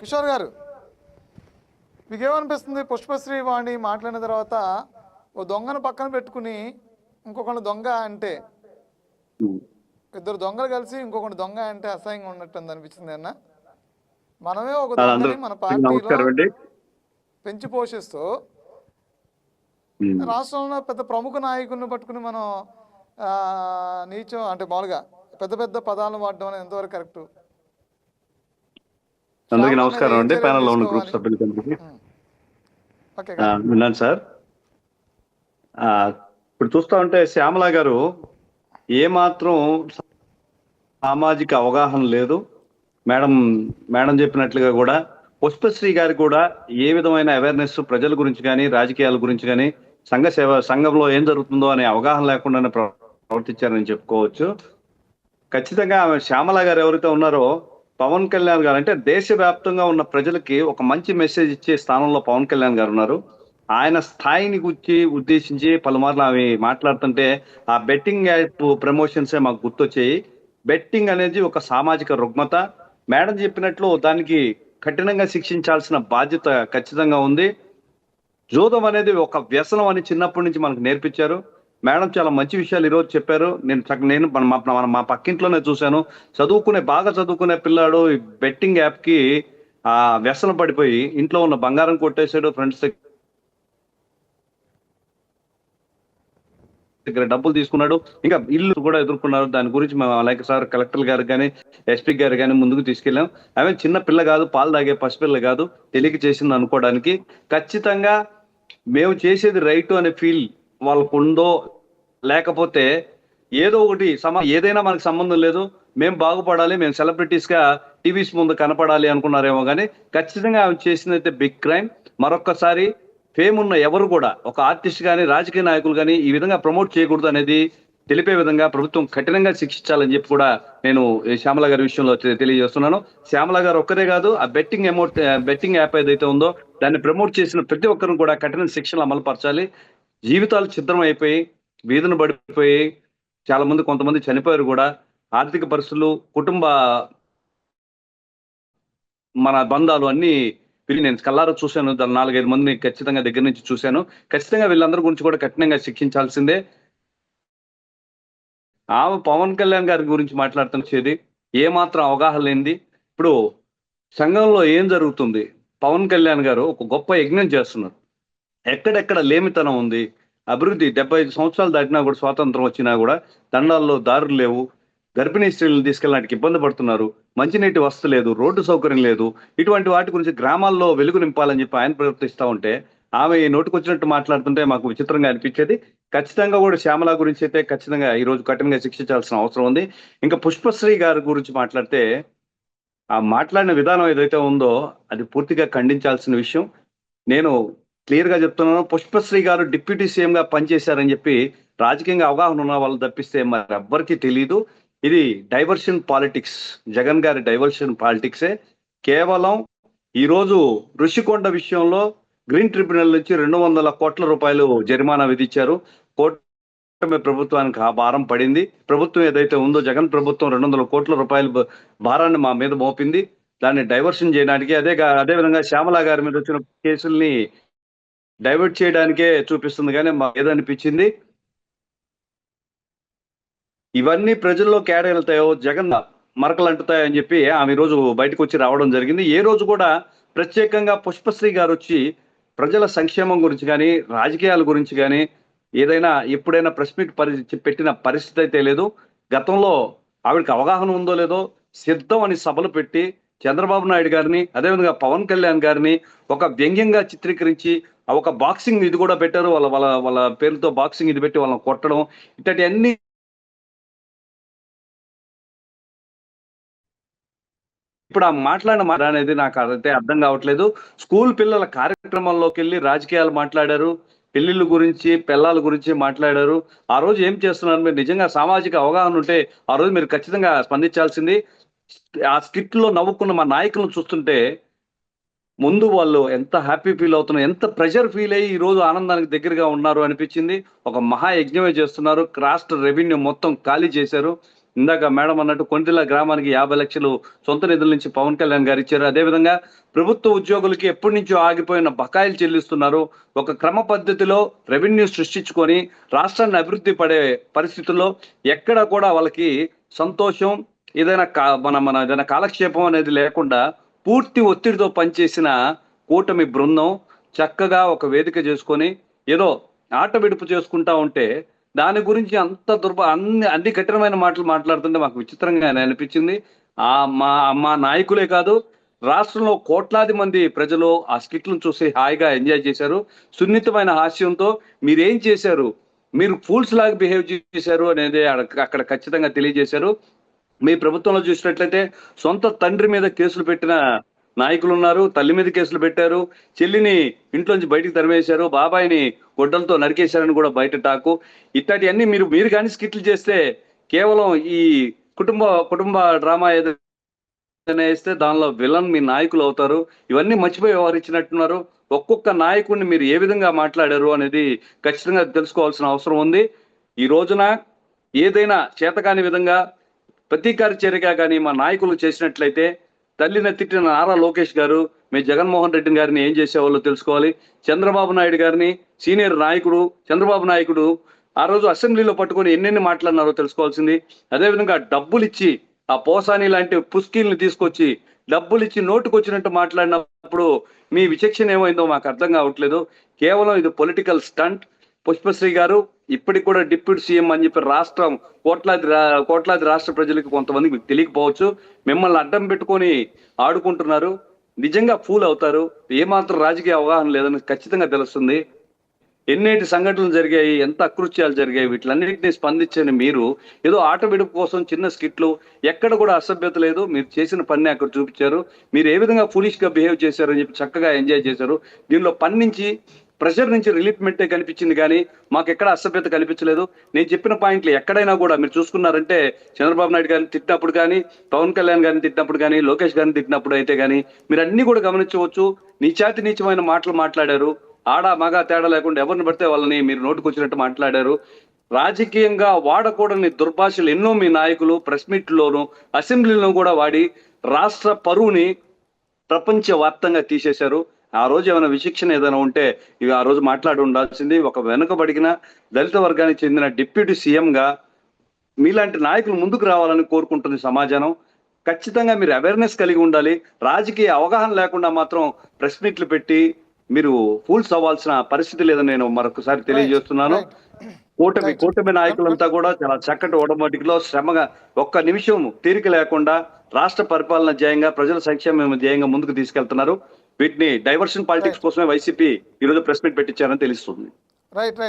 కిషోర్ గారు, మీకేమనిపిస్తుంది? పుష్పశ్రీ వాణి మాట్లాడిన తర్వాత ఓ దొంగను పక్కన పెట్టుకుని ఇంకొకటి దొంగ అంటే, ఇద్దరు దొంగలు కలిసి ఇంకొకటి దొంగ అంటే అసహ్యంగా ఉన్నట్టు అనిపించింది అన్న. మనమే ఒక దొంగని మన పార్టీలో పెంచి పోషిస్తూ రాష్ట్రంలో పెద్ద ప్రముఖ నాయకులను పట్టుకుని మనం నీచం అంటే మామూలుగా పెద్ద పెద్ద పదాలను వాడడం అనేది ఎంతవరకు కరెక్ట్? అందరికీ నమస్కారం అండి. ప్యానల్ లో ఉన్న గ్రూప్ సభ్యులకి విన్నాను సార్. ఇప్పుడు చూస్తా ఉంటే శ్యామల గారు ఏమాత్రం సామాజిక అవగాహన లేదు. మేడం చెప్పినట్లుగా కూడా పుష్పశ్రీ గారి కూడా ఏ విధమైన అవేర్నెస్ ప్రజల గురించి కానీ రాజకీయాల గురించి కానీ సంఘంలో ఏం జరుగుతుందో అనే అవగాహన లేకుండానే ప్రవర్తించారని చెప్పుకోవచ్చు. ఖచ్చితంగా ఆమె శ్యామల గారు ఎవరైతే ఉన్నారో పవన్ కళ్యాణ్ గారు అంటే దేశవ్యాప్తంగా ఉన్న ప్రజలకి ఒక మంచి మెసేజ్ ఇచ్చే స్థానంలో పవన్ కళ్యాణ్ గారు ఉన్నారు. ఆయన స్థాయిని ఉద్దేశించి పలుమార్లు ఆమె మాట్లాడుతుంటే ఆ బెట్టింగ్ యాప్ ప్రమోషన్సే మాకు గుర్తొచ్చాయి. బెట్టింగ్ అనేది ఒక సామాజిక రుగ్మత. మేడం చెప్పినట్లు దానికి కఠినంగా శిక్షించాల్సిన బాధ్యత ఖచ్చితంగా ఉంది. జూదం అనేది ఒక వ్యసనం అని చిన్నప్పటి నుంచి మనకు నేర్పించారు. మేడం చాలా మంచి విషయాలు ఈరోజు చెప్పారు. నేను మా పక్కింట్లోనే చూశాను. బాగా చదువుకునే పిల్లాడు ఈ బెట్టింగ్ యాప్ కి వ్యసనం పడిపోయి ఇంట్లో ఉన్న బంగారం కొట్టేశాడు, ఫ్రెండ్స్ దగ్గర డబ్బులు తీసుకున్నాడు, ఇంకా ఇల్లు కూడా ఎదుర్కొన్నారు. దాని గురించి మేము అలాగే సార్ కలెక్టర్ గారు కానీ ఎస్పీ గారు కానీ ముందుకు తీసుకెళ్ళాం. ఆమె చిన్న పిల్ల కాదు, పాలు తాగే పసిపిల్ల కాదు, తెలియక చేసింది అనుకోవడానికి. ఖచ్చితంగా మేము చేసేది రైట్ అనే ఫీల్ వాళ్ళకు ఉందో లేకపోతే ఏదో ఒకటి ఏదైనా మనకు సంబంధం లేదు, మేము బాగుపడాలి, మేము సెలబ్రిటీస్ గా టీవీస్ ముందు కనపడాలి అనుకున్నారేమో కానీ ఖచ్చితంగా ఆమె చేసిందైతే బిగ్ క్రైమ్. మరొక్కసారి ఫేమ్ ఉన్న ఎవరు కూడా ఒక ఆర్టిస్ట్ కానీ రాజకీయ నాయకులు కానీ ఈ విధంగా ప్రమోట్ చేయకూడదు అనేది తెలిపే విధంగా ప్రభుత్వం కఠినంగా శిక్షించాలని చెప్పి కూడా నేను శ్యామల గారి విషయంలో తెలియజేస్తున్నాను. శ్యామల గారు ఒక్కరే కాదు, ఆ బెట్టింగ్ యాప్ ఏదైతే ఉందో దాన్ని ప్రమోట్ చేసిన ప్రతి ఒక్కరు కూడా కఠిన శిక్షలు అమలుపరచాలి. జీవితాలు ఛిద్రం అయిపోయి వీధును పడిపోయి కొంతమంది చనిపోయారు కూడా. ఆర్థిక పరిస్థితులు, కుటుంబ మన బంధాలు అన్ని నేను కల్లారా చూశాను. 4-5 మందిని ఖచ్చితంగా దగ్గర నుంచి చూశాను. ఖచ్చితంగా వీళ్ళందరి గురించి కూడా కఠినంగా శిక్షించాల్సిందే. ఆమె పవన్ కళ్యాణ్ గారి గురించి మాట్లాడుతున్నది ఏమాత్రం అవగాహన లేనిది. ఇప్పుడు సంఘంలో ఏం జరుగుతుంది? పవన్ కళ్యాణ్ గారు ఒక గొప్ప యజ్ఞం చేస్తున్నారు. ఎక్కడెక్కడ లేమితనం ఉంది, అభివృద్ధి 75 సంవత్సరాలు దాటినా కూడా, స్వాతంత్రం వచ్చినా కూడా దండాల్లో దారులు లేవు, గర్భిణీ స్త్రీలను తీసుకెళ్ళడానికి ఇబ్బంది పడుతున్నారు, మంచినీటి వసతి లేదు, రోడ్డు సౌకర్యం లేదు. ఇటువంటి వాటి గురించి గ్రామాల్లో వెలుగు నింపాలని చెప్పి ఆయన ప్రవర్తిస్తూ ఉంటే ఆమె నోటికొచ్చినట్టు మాట్లాడుతుంటే మాకు విచిత్రంగా అనిపించేది. ఖచ్చితంగా కూడా శ్యామల గురించి అయితే ఖచ్చితంగా ఈ రోజు కఠినంగా శిక్షించాల్సిన అవసరం ఉంది. ఇంకా పుష్పశ్రీ గారి గురించి మాట్లాడితే ఆ మాట్లాడిన విధానం ఏదైతే ఉందో అది పూర్తిగా ఖండించాల్సిన విషయం. నేను క్లియర్ గా చెప్తున్నాను, పుష్పశ్రీ గారు డిప్యూటీ సీఎం గా పనిచేశారని చెప్పి రాజకీయంగా అవగాహన ఉన్న వాళ్ళు తప్పిస్తే మరి ఎవ్వరికి తెలియదు. ఇది డైవర్షన్ పాలిటిక్స్, జగన్ గారి డైవర్షన్ పాలిటిక్సే. కేవలం ఈరోజు ఋషికొండ విషయంలో గ్రీన్ ట్రిబ్యునల్ నుంచి 200 కోట్ల రూపాయలు జరిమానా విధించారు. కూటమి ప్రభుత్వానికి ఆ భారం పడింది. ప్రభుత్వం ఏదైతే ఉందో జగన్ ప్రభుత్వం 200 కోట్ల రూపాయల భారాన్ని మా మీద మోపింది. దాన్ని డైవర్షన్ చేయడానికి అదే విధంగా శ్యామల గారి మీద వచ్చిన కేసుల్ని డైవర్ట్ చేయడానికే చూపిస్తుంది. కానీ మా ఏదనిపించింది ఇవన్నీ ప్రజల్లో కేడెళ్తాయో జగన్ మరకలు అంటుతాయని చెప్పి ఆమె రోజు బయటకు వచ్చి రావడం జరిగింది. ఏ రోజు కూడా ప్రత్యేకంగా పుష్పశ్రీ గారు వచ్చి ప్రజల సంక్షేమం గురించి కానీ రాజకీయాల గురించి కానీ ఏదైనా ఎప్పుడైనా ప్రెస్ మీట్ పెట్టిన పరిస్థితి అయితే లేదు. గతంలో ఆవిడకి అవగాహన ఉందో లేదో సిద్ధం అని సభలు పెట్టి చంద్రబాబు నాయుడు గారిని అదేవిధంగా పవన్ కళ్యాణ్ గారిని ఒక వ్యంగ్యంగా చిత్రీకరించి ఒక బాక్సింగ్ ఇది కూడా పెట్టారు. వాళ్ళ పేరుతో బాక్సింగ్ ఇది పెట్టి వాళ్ళని కొట్టడం, ఇట్లాంటి అన్ని ఇప్పుడు ఆ మాట్లాడిన మాట అనేది నాకు అదైతే అర్థం కావట్లేదు. స్కూల్ పిల్లల కార్యక్రమాల్లోకి వెళ్ళి రాజకీయాలు మాట్లాడారు, పెళ్లిళ్ళ గురించి పిల్లల గురించి మాట్లాడారు. ఆ రోజు ఏం చేస్తున్నారు? మీరు నిజంగా సామాజిక అవగాహన ఉంటే ఆ రోజు మీరు ఖచ్చితంగా స్పందించాల్సింది. ఆ స్కిట్ లో నవ్వుకున్న మా నాయకులను చూస్తుంటే ముందు వాళ్ళు ఎంత హ్యాపీ ఫీల్ అవుతున్నారు, ఎంత ప్రెషర్ ఫీల్ అయ్యి ఈ రోజు ఆనందానికి దగ్గరగా ఉన్నారు అనిపించింది. ఒక మహాయజ్ఞమే చేస్తున్నారు. రాష్ట్ర రెవెన్యూ మొత్తం ఖాళీ చేశారు. ఇందాక మేడం అన్నట్టు కొంటిల గ్రామానికి 50 లక్షలు సొంత నిధుల నుంచి పవన్ కళ్యాణ్ గారు ఇచ్చారు. అదేవిధంగా ప్రభుత్వ ఉద్యోగులకి ఎప్పటి నుంచో ఆగిపోయిన బకాయిలు చెల్లిస్తున్నారు. ఒక క్రమ పద్ధతిలో రెవెన్యూ సృష్టించుకొని రాష్ట్రాన్ని అభివృద్ధి పడే పరిస్థితుల్లో ఎక్కడ కూడా వాళ్ళకి సంతోషం ఏదైనా మన ఏదైనా కాలక్షేపం అనేది లేకుండా పూర్తి ఒత్తిడితో పనిచేసిన కూటమి బృందం చక్కగా ఒక వేదిక చేసుకొని ఏదో ఆట విడుపు చేసుకుంటా ఉంటే దాని గురించి అంత అన్ని కఠినమైన మాటలు మాట్లాడుతుంటే మాకు విచిత్రంగా అనిపించింది. మా నాయకులే కాదు, రాష్ట్రంలో కోట్లాది మంది ప్రజలు ఆ స్కిట్లను చూసి హాయిగా ఎంజాయ్ చేశారు. సున్నితమైన హాస్యంతో మీరేం చేశారు, మీరు ఫూల్స్ లాగా బిహేవ్ చేశారు అనేది అక్కడ ఖచ్చితంగా తెలియజేశారు. మీ ప్రభుత్వంలో చూసినట్లయితే సొంత తండ్రి మీద కేసులు పెట్టిన నాయకులు ఉన్నారు, తల్లి మీద కేసులు పెట్టారు, చెల్లిని ఇంట్లోంచి బయటికి తరిమేశారు, బాబాయిని గొడ్డలతో నరికేశారని కూడా బయట టాకు. ఇట్లాంటివన్నీ మీరు కానీ స్కిట్లు చేస్తే కేవలం ఈ కుటుంబ డ్రామా ఏదైనా వేస్తే దానిలో విలన్ మీ నాయకులు అవుతారు. ఇవన్నీ మర్చిపోయి వ్యవహరించినట్టున్నారు. ఒక్కొక్క నాయకుడిని మీరు ఏ విధంగా మాట్లాడారు అనేది ఖచ్చితంగా తెలుసుకోవాల్సిన అవసరం ఉంది. ఈ రోజున ఏదైనా చేతకాని విధంగా ప్రతీకార చర్యగా కానీ మా నాయకులు చేసినట్లయితే తల్లిని తిట్టిన నారా లోకేష్ గారు మీ జగన్మోహన్ రెడ్డి గారిని ఏం చేసేవాళ్ళో తెలుసుకోవాలి. చంద్రబాబు నాయుడు గారిని సీనియర్ నాయకుడు చంద్రబాబు నాయుడు ఆ రోజు అసెంబ్లీలో పట్టుకొని ఎన్నెన్ని మాట్లాడినారో తెలుసుకోవాల్సింది. అదేవిధంగా డబ్బులు ఇచ్చి ఆ పోసాని లాంటి పుస్కిల్ని తీసుకొచ్చి డబ్బులు ఇచ్చి నోటుకొచ్చినట్టు మాట్లాడినప్పుడు మీ విచక్షణ ఏమైందో మాకు అర్థం కావట్లేదు. కేవలం ఇది పొలిటికల్ స్టంట్. పుష్పశ్రీ గారు ఇప్పటికి కూడా డిప్యూటీ సీఎం అని చెప్పి కోట్లాది రాష్ట్ర ప్రజలకు కొంతమందికి మీకు తెలియకపోవచ్చు. మిమ్మల్ని అడ్డం పెట్టుకొని ఆడుకుంటున్నారు. నిజంగా ఫూల్ అవుతారు. ఏమాత్రం రాజకీయ అవగాహన లేదని ఖచ్చితంగా తెలుస్తుంది. ఎన్నేటి సంఘటనలు జరిగాయి, ఎంత అకృత్యాలు జరిగాయి, వీటిలన్నింటినీ స్పందించని మీరు ఏదో ఆట విడుపు కోసం చిన్న స్కిట్లు, ఎక్కడ కూడా అసభ్యత లేదు. మీరు చేసిన పని అక్కడ చూపించారు. మీరు ఏ విధంగా ఫులిష్ గా బిహేవ్ చేశారు అని చెప్పి చక్కగా ఎంజాయ్ చేశారు. దీనిలో పని నుంచి ప్రెషర్ నుంచి రిలీఫ్మెంటే కనిపించింది కానీ మాకు ఎక్కడ అసభ్యత కనిపించలేదు. నేను చెప్పిన పాయింట్లు ఎక్కడైనా కూడా మీరు చూసుకున్నారంటే చంద్రబాబు నాయుడు గారిని తిట్టినప్పుడు కానీ, పవన్ కళ్యాణ్ గారిని తిట్టినప్పుడు కానీ, లోకేష్ గారిని తిట్టినప్పుడు అయితే కానీ మీరు అన్ని కూడా గమనించవచ్చు. నీచమైన మాటలు మాట్లాడారు. ఆడ మగ తేడా లేకుండా ఎవరిని పడితే వాళ్ళని మీరు నోటుకొచ్చినట్టు మాట్లాడారు. రాజకీయంగా వాడకూడని దుర్భాషలు ఎన్నో మీ నాయకులు ప్రెస్ మీట్లోను అసెంబ్లీలో కూడా వాడి రాష్ట్ర పరువుని ప్రపంచ వ్యాప్తంగా తీసేశారు. ఆ రోజు ఏమైనా విచక్షణ ఏదైనా ఉంటే ఇవి ఆ రోజు మాట్లాడి ఉండాల్సింది. ఒక వెనుకబడిన దళిత వర్గానికి చెందిన డిప్యూటీ సీఎంగా మీలాంటి నాయకులు ముందుకు రావాలని కోరుకుంటుంది సమాజం. ఖచ్చితంగా మీరు అవేర్నెస్ కలిగి ఉండాలి. రాజకీయ అవగాహన లేకుండా మాత్రం ప్రెస్ మీట్లు పెట్టి మీరు ఫూల్స్ అవ్వాల్సిన పరిస్థితి లేదని నేను మరొకసారి తెలియజేస్తున్నాను. కూటమి నాయకులంతా కూడా చాలా చక్కటి ఓటోమేటిక్ లో శ్రమగా ఒక్క నిమిషం తీరిక లేకుండా రాష్ట్ర పరిపాలన ధ్యేయంగా ప్రజల సంక్షేమం ధ్యేయంగా ముందుకు తీసుకెళ్తున్నారు. వీటిని డైవర్షన్ పాలిటిక్స్ కోసమే వైసీపీ ఈరోజు ప్రెస్ మీట్ పెట్టించారని తెలుస్తుంది. రైట్.